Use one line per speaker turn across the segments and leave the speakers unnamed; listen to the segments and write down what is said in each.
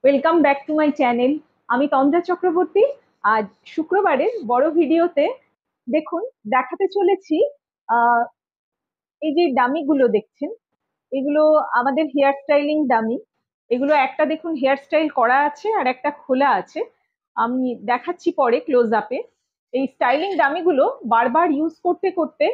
Welcome back to my channel. আমি তন্দ্রা চক্রবর্তী। আজ শুক্রবারের বড় ভিডিওতে দেখুন দেখাতে চলেছি আহ, এই যে ডামিগুলো দেখছেন, এগুলো আমাদের হেয়ার স্টাইলিং ডামি। এগুলো একটা দেখুন হেয়ার স্টাইল করা আছে আর একটা খোলা আছে। আমি দেখাচ্ছি পরে ক্লোজ আপে। এই স্টাইলিং ডামিগুলো বারবার ইউজ করতে করতে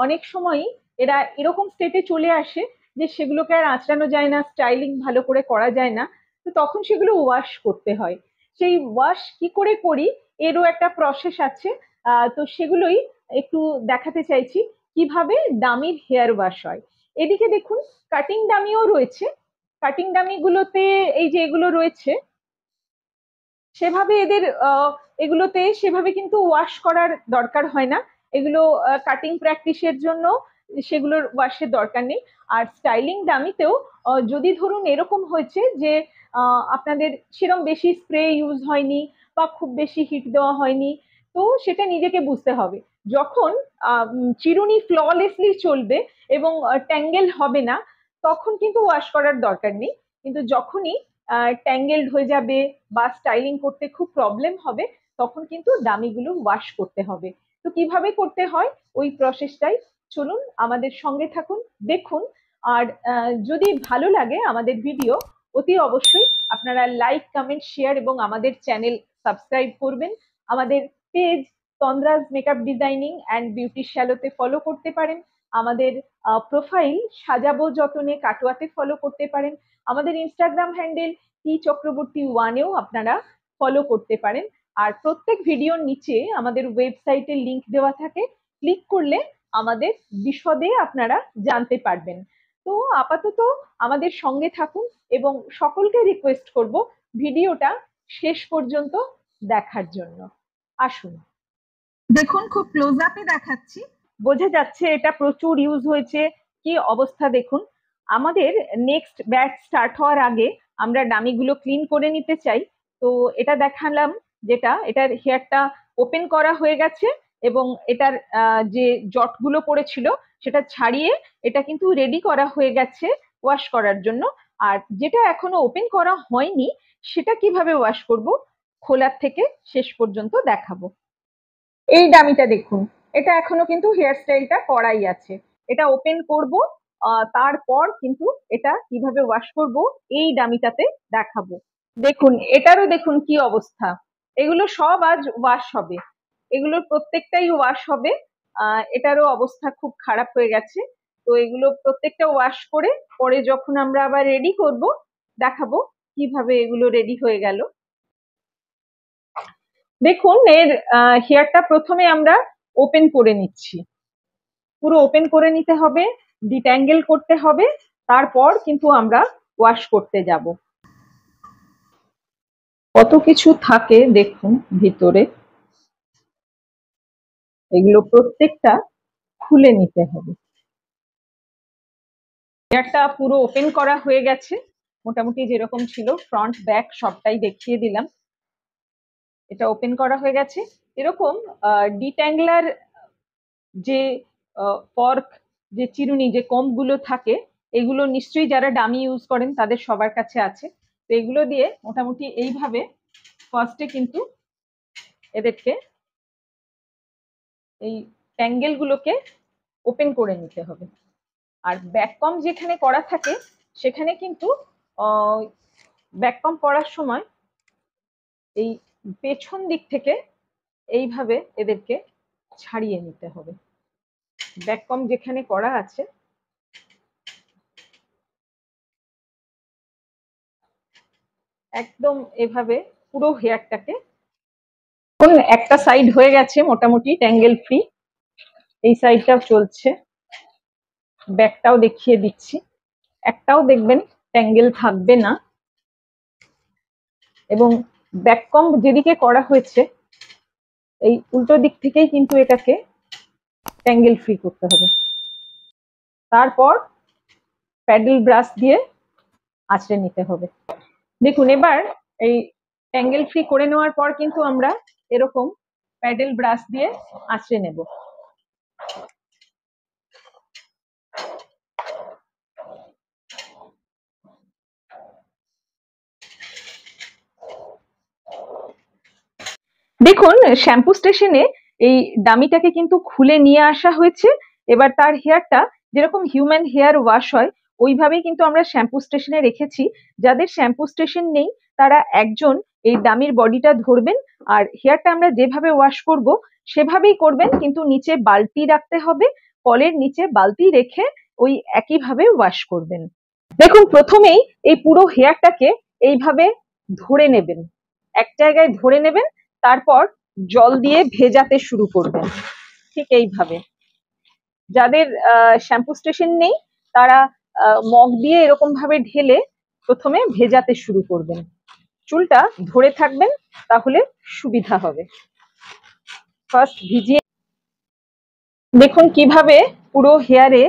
অনেক সময়ই এরা এরকম স্টেটে চলে আসে যে সেগুলোকে আর আঁচড়ানো যায় না, স্টাইলিং ভালো করে করা যায় না। তো তখন সেগুলো ওয়াশ করতে হয়। সেই ওয়াশ কি করে করি এরও একটা প্রসেস আছে। তো সেগুলোই একটু দেখাতে চাইছি কিভাবে ডামির হেয়ার ওয়াশ হয়। এদিকে দেখুন কাটিং ডামিও রয়েছে। কাটিং ডামি গুলোতে এই যে এগুলো রয়েছে, সেভাবে এগুলোতে সেভাবে কিন্তু ওয়াশ করার দরকার হয় না। এগুলো কাটিং প্র্যাকটিসের জন্য সেগুলোর ওয়াশের দরকার নেই। আর স্টাইলিং ডামিতেও যদি ধরুন এরকম হয়েছে যে আপনাদের সেরকম বেশি স্প্রে ইউজ হয়নি বা খুব বেশি হিট দেওয়া হয়নি, তো সেটা নিজেকে বুঝতে হবে। যখন চিরুনি ফ্ললেসলি চলবে এবং ট্যাঙ্গেল হবে না, তখন কিন্তু ওয়াশ করার দরকার নেই। কিন্তু যখনই ট্যাঙ্গেলড হয়ে যাবে বা স্টাইলিং করতে খুব প্রবলেম হবে, তখন কিন্তু ডামিগুলো ওয়াশ করতে হবে। তো কিভাবে করতে হয় ওই প্রসেসটাই, চলুন আমাদের সঙ্গে থাকুন, দেখুন। আর যদি ভালো লাগে আমাদের ভিডিও, অতি অবশ্যই আপনারা লাইক, কমেন্ট, শেয়ার এবং আমাদের চ্যানেল সাবস্ক্রাইব করবেন। আমাদের page Tandraj makeup designing and beauty শ্যালোতে ফলো করতে পারেন। আমাদের প্রোফাইল সাজাবো যতনে কাটোয়াতে ফলো করতে পারেন। আমাদের ইনস্টাগ্রাম হ্যান্ডেল চক্রবর্তী 1-এও আপনারা ফলো করতে পারেন। আর প্রত্যেক ভিডিওর নিচে আমাদের ওয়েবসাইটের লিংক দেওয়া থাকে, ক্লিক করলে আমাদের বিশদে আপনারা জানতে পারবেন। তো আপাতত আমাদের সঙ্গে থাকুন এবং সকলকে রিকোয়েস্ট করব ভিডিওটা শেষ পর্যন্ত দেখার জন্য। আসুন দেখুন, খুব ক্লোজ আপে দেখাচ্ছি, বোঝা যাচ্ছে এটা প্রচুর ইউজ হয়েছে। কি অবস্থা দেখুন। আমাদের নেক্সট ব্যাচ স্টার্ট হওয়ার আগে আমরা ডামিগুলো ক্লিন করে নিতে চাই। তো এটা দেখালাম, যেটা এটার হেয়ারটা ওপেন করা হয়ে গেছে এবং এটার যে জটগুলো পড়েছিল সেটা ছাড়িয়ে এটা কিন্তু রেডি করা হয়ে গেছে ওয়াশ করার জন্য। আর যেটা এখনো ওপেন করা হয়নি সেটা কিভাবে ওয়াশ করব খোলার থেকে শেষ পর্যন্ত দেখাবো। এই ডামিটা দেখুন, এটা এখনো কিন্তু হেয়ার স্টাইলটা করাই আছে। এটা ওপেন করব, তারপর কিন্তু এটা কিভাবে ওয়াশ করব এই ডামিটাতে দেখাবো। দেখুন এটারও দেখুন কি অবস্থা। এগুলো সব আজ ওয়াশ হবে, এগুলোর প্রত্যেকটাই ওয়াশ হবে। এটারও অবস্থা খুব খারাপ হয়ে গেছে। তো এগুলো প্রত্যেকটা ওয়াশ করে পরে যখন আমরা আবার রেডি করব, দেখাবো কিভাবে এগুলো রেডি হয়ে গেল। দেখুন এর হেয়ারটা প্রথমে আমরা ওপেন করে নিচ্ছি, পুরো ওপেন করে নিতে হবে, ডিট্যাঙ্গেল করতে হবে, তারপর কিন্তু আমরা ওয়াশ করতে যাব। কত কিছু থাকে দেখুন ভিতরে, এগুলো প্রত্যেকটা খুলে নিতে হবে। হেয়ারটা পুরো ওপেন করা হয়ে গেছে, মোটামুটি যেরকম ছিল ফ্রন্ট ব্যাক সবটাই দেখিয়ে দিলাম। এটা ওপেন করা হয়ে গেছে। এরকম ডিট্যাংলার যে ফর্ক, যে চিরুনি, যে কম্ব গুলো থাকে, এগুলো নিশ্চয়ই যারা ডামি ইউজ করেন তাদের সবার কাছে আছে। তো এগুলো দিয়ে মোটামুটি এইভাবে ফার্স্টে কিন্তু এদেরকে এই ট্যাঙ্গেল গুলোকে ওপেন করে নিতে হবে। আর ব্যাক কম যেখানে করা থাকে সেখানে কিন্তু ব্যাক কম করার সময় এই পেছন দিক থেকে এইভাবে এদেরকে ছাড়িয়ে নিতে হবে। ব্যাক কম যেখানে করা আছে একদম এভাবে পুরো হেয়ারটাকে, একটা সাইড হয়ে গেছে মোটামুটি ট্যাঙ্গেল ফ্রি, এই সাইডটাও চলছে, ব্যাকটাও দেখিয়ে দিচ্ছি। একটাও দেখবেন ট্যাঙ্গেল থাকবে না। এবং ব্যাক কম যেদিকে করা হয়েছে এই উল্টো দিক থেকেই কিন্তু এটাকে ট্যাঙ্গেল ফ্রি করতে হবে। তারপর প্যাডেল ব্রাশ দিয়ে আঁচড়ে নিতে হবে। দেখুন এবার এই ট্যাঙ্গেল ফ্রি করে নেওয়ার পর কিন্তু আমরা এরকম প্যাডেল ব্রাশ দিয়ে আঁচড়ে নেব। দেখুন শ্যাম্পু স্টেশনে এই ডামিটাকে কিন্তু খুলে নিয়ে আসা হয়েছে। এবার তার হেয়ারটা যেরকম হিউম্যান হেয়ার ওয়াশ হয় ওইভাবেই কিন্তু আমরা শ্যাম্পু স্টেশনে রেখেছি। যাদের শ্যাম্পু স্টেশন নেই তারা একজন এই ডামির বডিটা ধরবেন আর হেয়ারটা আমরা যেভাবে ওয়াশ করব সেভাবেই করবেন, কিন্তু নিচে বালতি রাখতে হবে, কলের নিচে বালতি রেখে ওই একইভাবে ওয়াশ করবেন। দেখুন প্রথমেই এই পুরো হেয়ারটাকে এইভাবে ধরে নেবেন, এক জায়গায় ধরে নেবেন, তারপর জল দিয়ে ভেজাতে শুরু করবেন ঠিক এইভাবে। যাদের শ্যাম্পু স্টেশন নেই তারা মগ দিয়ে এরকম ভাবে ঢেলে প্রথমে ভেজাতে শুরু করবেন, চুলটা ধরে থাকবেন তাহলে সুবিধা হবে। ফার্স্ট ভিজিয়ে দেখুন কিভাবে পুরো হেয়ারে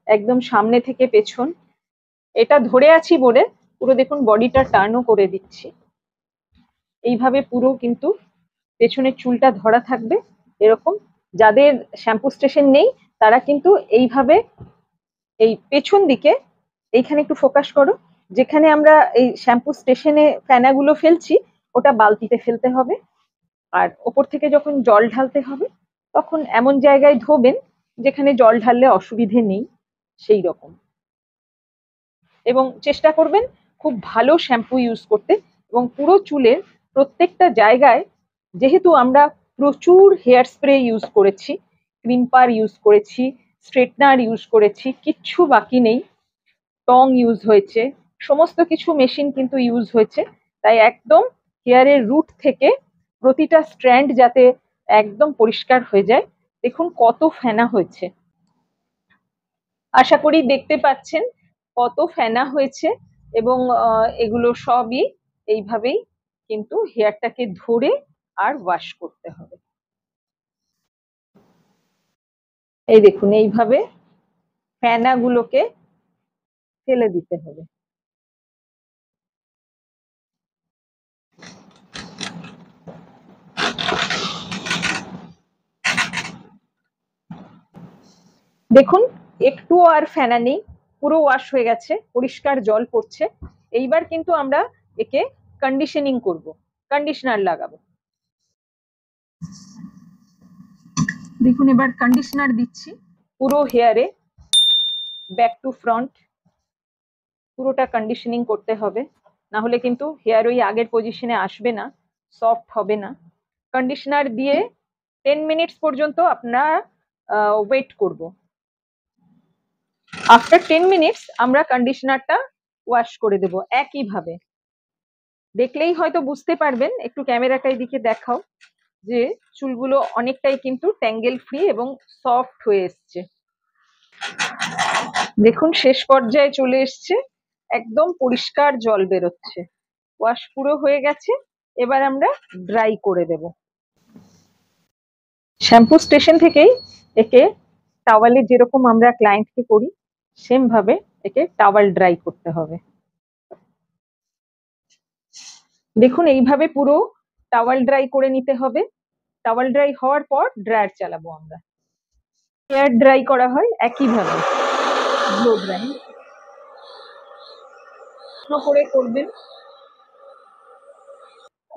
একদম সামনে থেকে পেছন, এটা ধরে আছি বলে পুরো দেখুন বডিটা টার্নও করে দিচ্ছি। এইভাবে পুরো কিন্তু পেছনের চুলটা ধরা থাকবে এরকম। যাদের শ্যাম্পু স্টেশন নেই তারা কিন্তু এইভাবে এই পেছন দিকে, এইখানে একটু ফোকাস করো, যেখানে আমরা এই শ্যাম্পু স্টেশনে ফেনাগুলো ফেলছি ওটা বালতিতে ফেলতে হবে, আর ওপর থেকে যখন জল ঢালতে হবে তখন এমন জায়গায় ধোবেন যেখানে জল ঢাললে অসুবিধে নেই সেই রকম। এবং চেষ্টা করবেন খুব ভালো শ্যাম্পু ইউজ করতে, এবং পুরো চুলের প্রত্যেকটা জায়গায়, যেহেতু আমরা প্রচুর হেয়ার স্প্রে ইউজ করেছি, ক্রিম্পার ইউজ করেছি, স্ট্রেটনার ইউজ করেছি, কিচ্ছু বাকি নেই, টং ইউজ হয়েছে, সমস্ত কিছু মেশিন কিন্তু ইউজ হয়েছে, তাই একদম হেয়ারের রুট থেকে প্রতিটা স্ট্র্যান্ড যাতে একদম পরিষ্কার হয়ে যায়। দেখুন কত ফেনা হয়েছে, আশা করি দেখতে পাচ্ছেন কত ফেনা হয়েছে, এবং এগুলো সবই এইভাবেই কিন্তু হেয়ারটাকে ধরে আর ওয়াশ করতে হবে। এই দেখুন এইভাবে ফেনাগুলোকে ফেলে দিতে হবে। দেখুন একটুও আর ফেনা নেই, পুরো ওয়াশ হয়ে গেছে, পরিষ্কার জল পড়ছে। এইবার কিন্তু আমরা একে কন্ডিশনিং করব, কন্ডিশনার লাগাবো। দেখুন এবার কন্ডিশনার দিচ্ছি পুরো হেয়ারে, ব্যাক টু ফ্রন্ট পুরোটা কন্ডিশনিং করতে হবে, না হলে কিন্তু হেয়ার ওই আগের পজিশনে আসবে না, সফট হবে না। কন্ডিশনার দিয়ে 10 মিনিটস পর্যন্ত আপনারা ওয়েট করব। আফটার 10 মিনিটস আমরা কন্ডিশনারটা ওয়াশ করে দেব একইভাবে। দেখলেই হয়তো বুঝতে পারবেন, একটু ক্যামেরাটাই দিকে দেখাও, যে চুলগুলো অনেকটাই কিন্তু ট্যাঙ্গেল ফ্রি এবং সফট হয়ে এসছে। দেখুন শেষ পর্যায়ে চলে এসছে, একদম পরিষ্কার জল বেরোচ্ছে, ওয়াশ পুরো হয়ে গেছে। এবার আমরা ড্রাই করে দেব। শ্যাম্পু স্টেশন থেকেই একে টাওয়ালে যেরকম আমরা ক্লায়েন্টকে করি সেম ভাবে একে টাওয়াল ড্রাই করতে হবে। দেখুন এইভাবে পুরো টাওয়াল ড্রাই করে নিতে হবে। টাওয়াল ড্রাই হওয়ার পর ড্রায়ার চালাবো আমরা। হেয়ার ড্রাই করা হয় একইভাবে, ব্লো ড্রাই করে করবেন।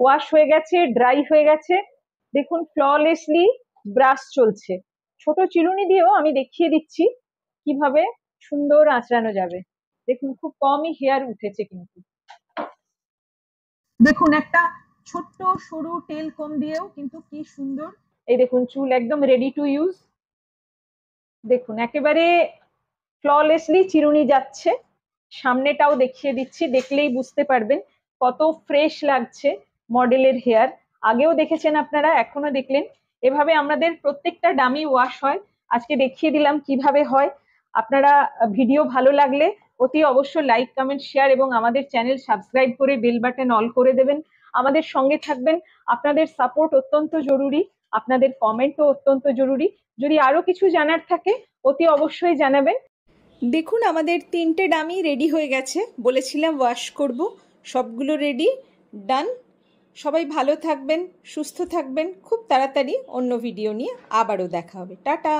ওয়াশ হয়ে গেছে, ড্রাই হয়ে গেছে, দেখুন ফ্ললেসলি ব্রাশ চলছে। ছোট চিরুনি দিয়েও আমি দেখিয়ে দিচ্ছি কিভাবে সুন্দর আঁচড়ানো যাবে। দেখুন খুব কমই হেয়ার উঠেছে, কিন্তু দেখুন একটা ছোট্ট সরু টেল কম দিয়েও কিন্তু কি সুন্দর, এই দেখুন চুল একদম রেডি টু ইউজ। দেখুন একেবারে ফ্ললেসলি চিরুনি যাচ্ছে। সামনেটাও দেখিয়ে দিচ্ছি, দেখলেই বুঝতে পারবেন কত ফ্রেশ লাগছে মডেলের হেয়ার। আগেও দেখেছেন আপনারা, এখনো দেখলেন। এভাবে আমাদের প্রত্যেকটা ডামি ওয়াশ হয়, আজকে দেখিয়ে দিলাম কিভাবে হয়। আপনারা ভিডিও ভালো লাগলে অতি অবশ্যই লাইক, কমেন্ট, শেয়ার এবং আমাদের চ্যানেল সাবস্ক্রাইব করে বেল বাটন অল করে দেবেন। আমাদের সঙ্গে থাকবেন, আপনাদের সাপোর্ট অত্যন্ত জরুরি, আপনাদের কমেন্টও অত্যন্ত জরুরি। যদি আরো কিছু জানার থাকে অতি অবশ্যই জানাবেন।
দেখুন আমাদের 3টে ডামি রেডি হয়ে গেছে, বলেছিলাম ওয়াশ করব, সবগুলো রেডি, ডান। সবাই ভালো থাকবেন, সুস্থ থাকবেন, খুব তাড়াতাড়ি অন্য ভিডিও নিয়ে আবারও দেখা হবে। টাটা।